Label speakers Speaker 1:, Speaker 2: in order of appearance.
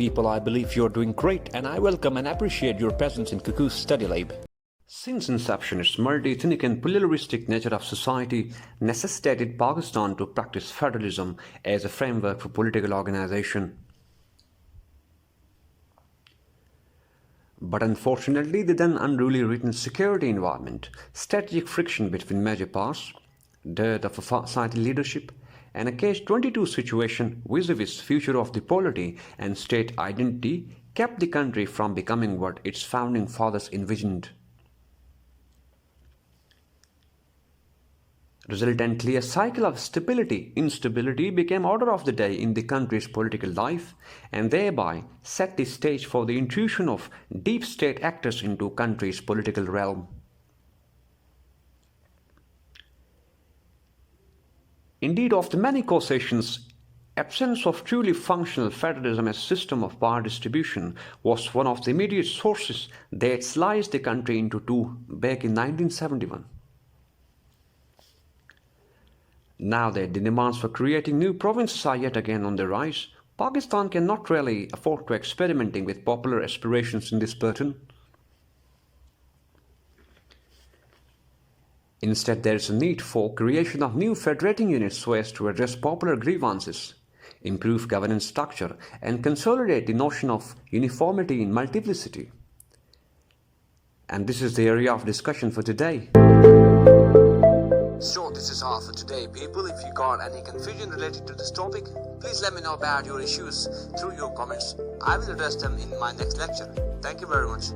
Speaker 1: people, I believe you're doing great, and I welcome and appreciate your presence in Cuckoo's Study Lab. Since inception, its multi-ethnic and pluralistic nature of society necessitated Pakistan to practice federalism as a framework for political organization. But unfortunately, the then unruly written security environment, strategic friction between major powers, dearth of societal leadership, and a Catch-22 situation vis-a-vis future of the polity and state identity kept the country from becoming what its founding fathers envisioned. Resultantly, a cycle of stability-instability became order of the day in the country's political life and thereby set the stage for the intrusion of deep state actors into country's political realm. Indeed, of the many causations, absence of truly functional federalism as system of power distribution was one of the immediate sources that sliced the country into two back in 1971. Now that the demands for creating new provinces are yet again on the rise, Pakistan cannot really afford to experimenting with popular aspirations in this pattern. Instead, there is a need for creation of new federating units so as to address popular grievances, improve governance structure, and consolidate the notion of uniformity in multiplicity. And this is the area of discussion for today.
Speaker 2: So this is all for today, people. If you got any confusion related to this topic, please let me know about your issues through your comments. I will address them in my next lecture. Thank you very much.